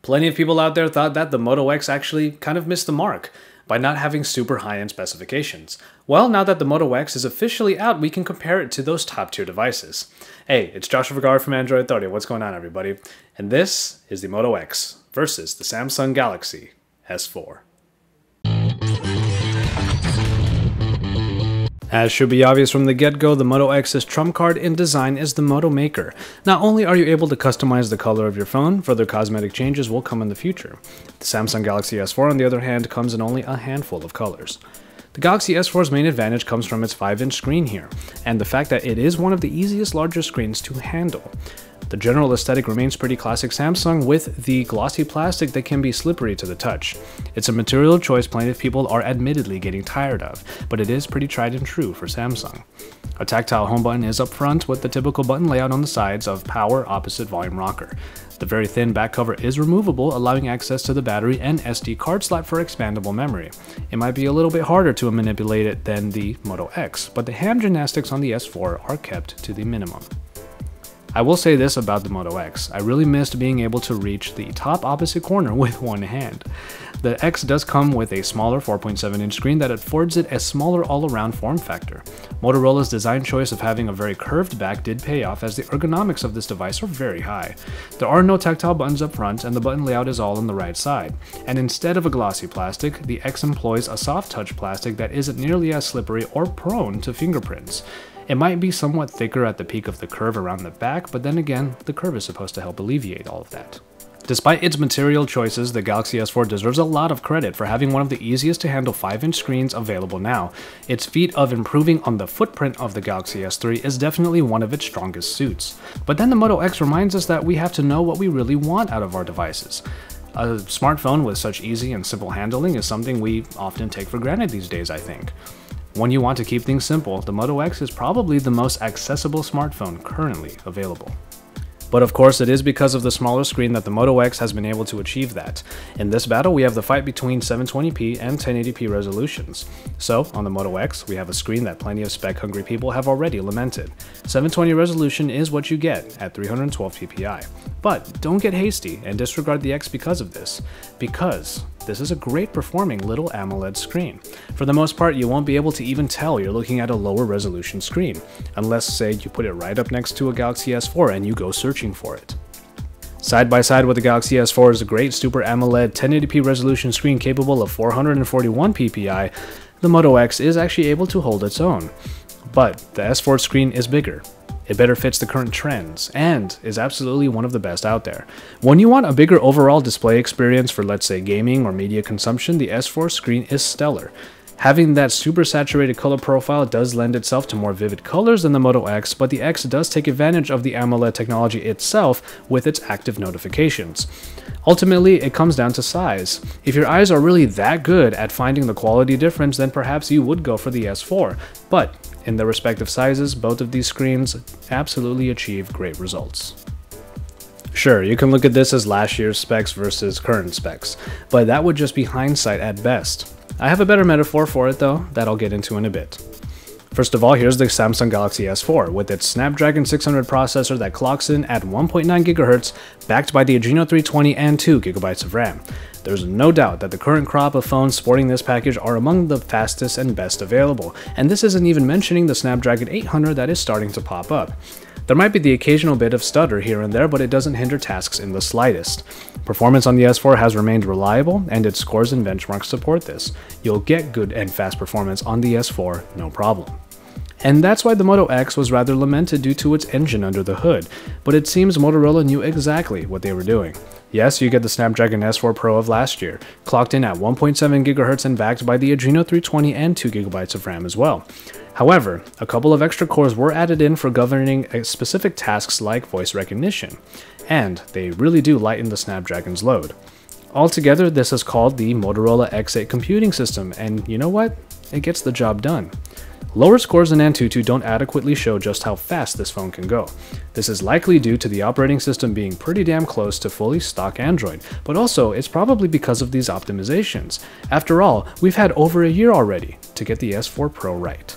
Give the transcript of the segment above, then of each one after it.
Plenty of people out there thought that the Moto X actually kind of missed the mark by not having super high-end specifications. Well, now that the Moto X is officially out, we can compare it to those top-tier devices. Hey, it's Joshua Vergara from Android Authority. What's going on, everybody? And this is the Moto X versus the Samsung Galaxy S4. As should be obvious from the get-go, the Moto X's trump card in design is the Moto Maker. Not only are you able to customize the color of your phone, further cosmetic changes will come in the future. The Samsung Galaxy S4, on the other hand, comes in only a handful of colors. The Galaxy S4's main advantage comes from its 5-inch screen here, and the fact that it is one of the easiest larger screens to handle. The general aesthetic remains pretty classic Samsung, with the glossy plastic that can be slippery to the touch. It's a material choice plenty of people are admittedly getting tired of, but it is pretty tried and true for Samsung. A tactile home button is up front with the typical button layout on the sides of power, opposite, volume, rocker. The very thin back cover is removable, allowing access to the battery and SD card slot for expandable memory. It might be a little bit harder to manipulate it than the Moto X, but the hand gymnastics on the S4 are kept to the minimum. I will say this about the Moto X, I really missed being able to reach the top opposite corner with one hand. The X does come with a smaller 4.7-inch screen that affords it a smaller all-around form factor. Motorola's design choice of having a very curved back did pay off, as the ergonomics of this device are very high. There are no tactile buttons up front, and the button layout is all on the right side. And instead of a glossy plastic, the X employs a soft touch plastic that isn't nearly as slippery or prone to fingerprints. It might be somewhat thicker at the peak of the curve around the back, but then again, the curve is supposed to help alleviate all of that. Despite its material choices, the Galaxy S4 deserves a lot of credit for having one of the easiest to handle 5-inch screens available now. Its feat of improving on the footprint of the Galaxy S3 is definitely one of its strongest suits. But then the Moto X reminds us that we have to know what we really want out of our devices. A smartphone with such easy and simple handling is something we often take for granted these days, I think. When you want to keep things simple, the Moto X is probably the most accessible smartphone currently available. But of course, it is because of the smaller screen that the Moto X has been able to achieve that. In this battle, we have the fight between 720p and 1080p resolutions. So, on the Moto X, we have a screen that plenty of spec-hungry people have already lamented. 720 resolution is what you get at 312 ppi. But don't get hasty and disregard the X because of this. Because this is a great performing little AMOLED screen. For the most part, you won't be able to even tell you're looking at a lower resolution screen, unless, say, you put it right up next to a Galaxy S4 and you go searching for it. Side by side with the Galaxy S4 is a great Super AMOLED 1080p resolution screen capable of 441 ppi. The Moto X is actually able to hold its own. But the S4 screen is bigger. It better fits the current trends, and is absolutely one of the best out there. When you want a bigger overall display experience for, let's say, gaming or media consumption, the S4 screen is stellar. Having that super saturated color profile does lend itself to more vivid colors than the Moto X, but the X does take advantage of the AMOLED technology itself with its active notifications. Ultimately, it comes down to size. If your eyes are really that good at finding the quality difference, then perhaps you would go for the S4, but in their respective sizes, both of these screens absolutely achieve great results. Sure, you can look at this as last year's specs versus current specs, but that would just be hindsight at best. I have a better metaphor for it though, that I'll get into in a bit. First of all, here's the Samsung Galaxy S4 with its Snapdragon 600 processor that clocks in at 1.9 GHz, backed by the Adreno 320 and 2 GB of RAM. There's no doubt that the current crop of phones sporting this package are among the fastest and best available, and this isn't even mentioning the Snapdragon 800 that is starting to pop up. There might be the occasional bit of stutter here and there, but it doesn't hinder tasks in the slightest. Performance on the S4 has remained reliable, and its scores and benchmarks support this. You'll get good and fast performance on the S4, no problem. And that's why the Moto X was rather lamented due to its engine under the hood, but it seems Motorola knew exactly what they were doing. Yes, you get the Snapdragon S4 Pro of last year, clocked in at 1.7 GHz and backed by the Adreno 320 and 2 GB of RAM as well. However, a couple of extra cores were added in for governing specific tasks like voice recognition, and they really do lighten the Snapdragon's load. Altogether, this is called the Motorola X8 computing system, and you know what? It gets the job done. Lower scores in Antutu don't adequately show just how fast this phone can go. This is likely due to the operating system being pretty damn close to fully stock Android, but also it's probably because of these optimizations. After all, we've had over a year already to get the S4 Pro right.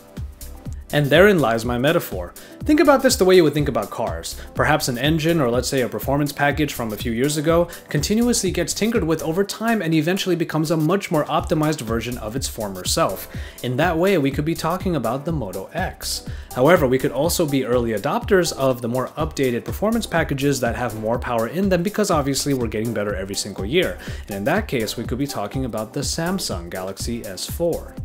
And therein lies my metaphor. Think about this the way you would think about cars. Perhaps an engine, or let's say a performance package from a few years ago, continuously gets tinkered with over time and eventually becomes a much more optimized version of its former self. In that way, we could be talking about the Moto X. However, we could also be early adopters of the more updated performance packages that have more power in them because obviously we're getting better every single year. And in that case, we could be talking about the Samsung Galaxy S4.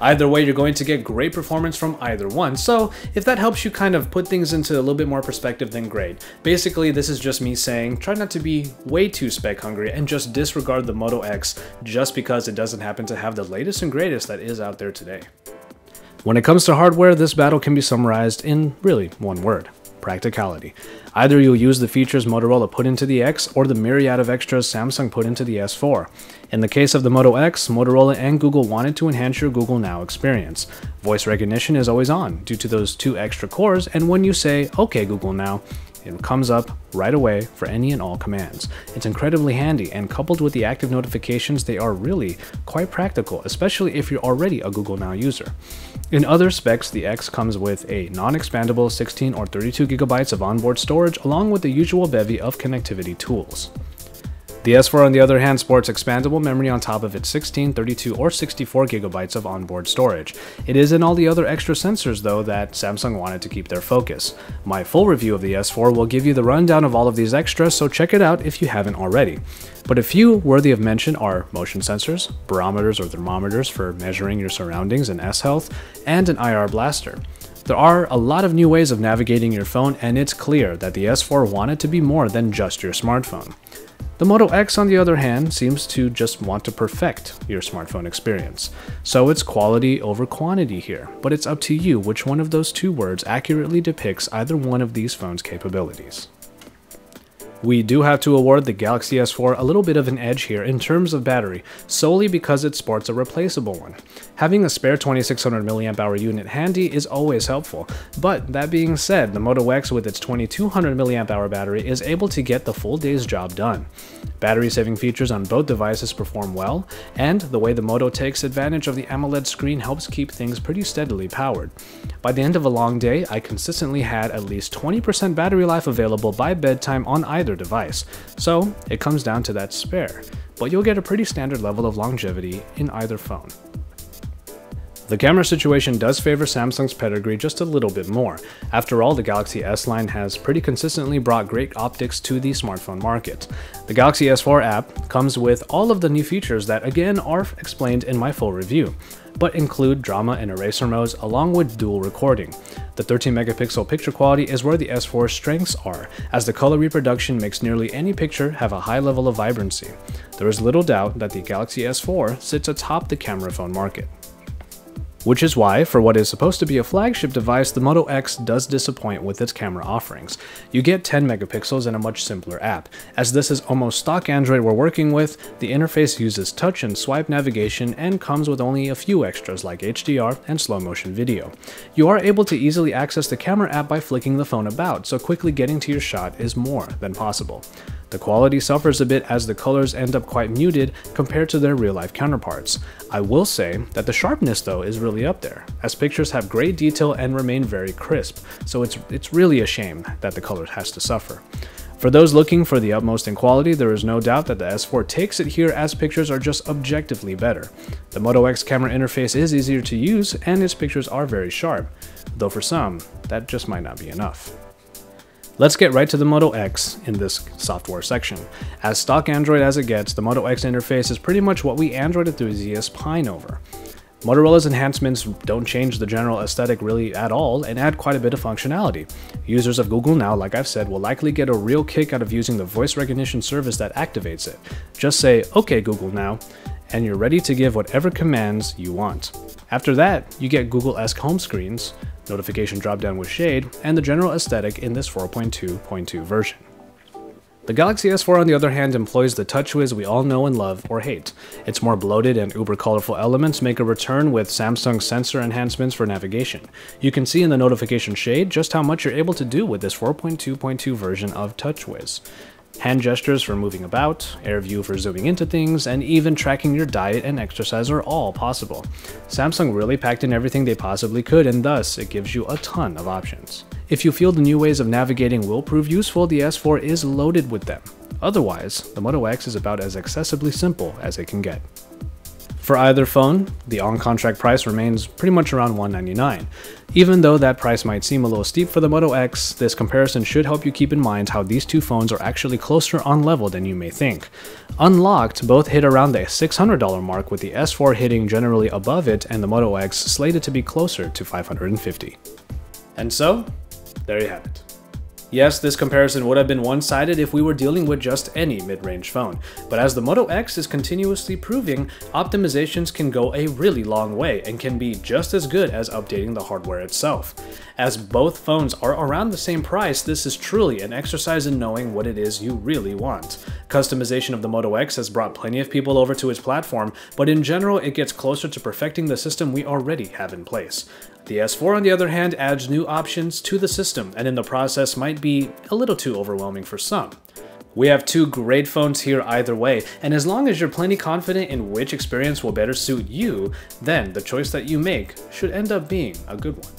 Either way, you're going to get great performance from either one, so if that helps you kind of put things into a little bit more perspective, then great. Basically, this is just me saying, try not to be way too spec hungry and just disregard the Moto X just because it doesn't happen to have the latest and greatest that is out there today. When it comes to hardware, this battle can be summarized in really one word: practicality. Either you'll use the features Motorola put into the X or the myriad of extras Samsung put into the S4. In the case of the Moto X, Motorola and Google wanted to enhance your Google Now experience. Voice recognition is always on due to those 2 extra cores, and when you say, "Okay Google Now," it comes up right away for any and all commands. It's incredibly handy, and coupled with the active notifications, they are really quite practical, especially if you're already a Google Now user. In other specs, the X comes with a non-expandable 16 or 32 gigabytes of onboard storage, along with the usual bevy of connectivity tools. The S4 on the other hand sports expandable memory on top of its 16, 32, or 64 gigabytes of onboard storage. It is in all the other extra sensors though that Samsung wanted to keep their focus. My full review of the S4 will give you the rundown of all of these extras, so check it out if you haven't already. But a few worthy of mention are motion sensors, barometers or thermometers for measuring your surroundings and S-Health, and an IR blaster. There are a lot of new ways of navigating your phone, and it's clear that the S4 wanted to be more than just your smartphone. The Moto X, on the other hand, seems to just want to perfect your smartphone experience. So it's quality over quantity here, but it's up to you which one of those 2 words accurately depicts either one of these phones' capabilities. We do have to award the Galaxy S4 a little bit of an edge here in terms of battery, solely because it sports a replaceable one. Having a spare 2600 mAh unit handy is always helpful, but that being said, the Moto X with its 2200 mAh battery is able to get the full day's job done. Battery saving features on both devices perform well, and the way the Moto takes advantage of the AMOLED screen helps keep things pretty steadily powered. By the end of a long day, I consistently had at least 20% battery life available by bedtime on either device, so it comes down to that spare, but you'll get a pretty standard level of longevity in either phone. The camera situation does favor Samsung's pedigree just a little bit more. After all, the Galaxy S line has pretty consistently brought great optics to the smartphone market. The Galaxy S4 app comes with all of the new features that again are explained in my full review, but include drama and eraser modes along with dual recording. The 13 megapixel picture quality is where the S4's strengths are, as the color reproduction makes nearly any picture have a high level of vibrancy. There is little doubt that the Galaxy S4 sits atop the camera phone market. Which is why, for what is supposed to be a flagship device, the Moto X does disappoint with its camera offerings. You get 10 megapixels and a much simpler app. As this is almost stock Android we're working with, the interface uses touch and swipe navigation and comes with only a few extras like HDR and slow motion video. You are able to easily access the camera app by flicking the phone about, so quickly getting to your shot is more than possible. The quality suffers a bit as the colors end up quite muted compared to their real-life counterparts. I will say that the sharpness though is really up there, as pictures have great detail and remain very crisp, so it's really a shame that the color has to suffer. For those looking for the utmost in quality, there is no doubt that the S4 takes it here as pictures are just objectively better. The Moto X camera interface is easier to use and its pictures are very sharp, though for some, that just might not be enough. Let's get right to the Moto X in this software section. As stock Android as it gets, the Moto X interface is pretty much what we Android enthusiasts pine over. Motorola's enhancements don't change the general aesthetic really at all and add quite a bit of functionality. Users of Google Now, like I've said, will likely get a real kick out of using the voice recognition service that activates it. Just say, "Okay Google Now," and you're ready to give whatever commands you want. After that, you get Google-esque home screens, notification dropdown with shade, and the general aesthetic in this 4.2.2 version. The Galaxy S4 on the other hand employs the TouchWiz we all know and love or hate. Its more bloated and uber colorful elements make a return with Samsung's sensor enhancements for navigation. You can see in the notification shade just how much you're able to do with this 4.2.2 version of TouchWiz. Hand gestures for moving about, air view for zooming into things, and even tracking your diet and exercise are all possible. Samsung really packed in everything they possibly could, and thus it gives you a ton of options. If you feel the new ways of navigating will prove useful, the S4 is loaded with them. Otherwise, the Moto X is about as accessibly simple as it can get. For either phone, the on-contract price remains pretty much around $199. Even though that price might seem a little steep for the Moto X, this comparison should help you keep in mind how these two phones are actually closer on level than you may think. Unlocked, both hit around the $600 mark, with the S4 hitting generally above it and the Moto X slated to be closer to $550. And so, there you have it. Yes, this comparison would have been one-sided if we were dealing with just any mid-range phone, but as the Moto X is continuously proving, optimizations can go a really long way and can be just as good as updating the hardware itself. As both phones are around the same price, this is truly an exercise in knowing what it is you really want. Customization of the Moto X has brought plenty of people over to its platform, but in general it gets closer to perfecting the system we already have in place. The S4, on the other hand, adds new options to the system, and in the process might be a little too overwhelming for some. We have two great phones here either way, and as long as you're plenty confident in which experience will better suit you, then the choice that you make should end up being a good one.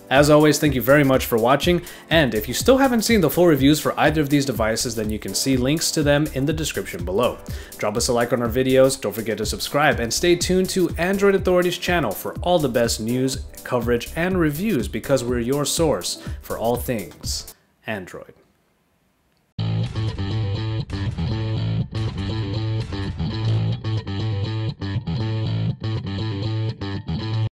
As always, thank you very much for watching, and if you still haven't seen the full reviews for either of these devices, then you can see links to them in the description below. Drop us a like on our videos, don't forget to subscribe, and stay tuned to Android Authority's channel for all the best news, coverage, and reviews, because we're your source for all things Android.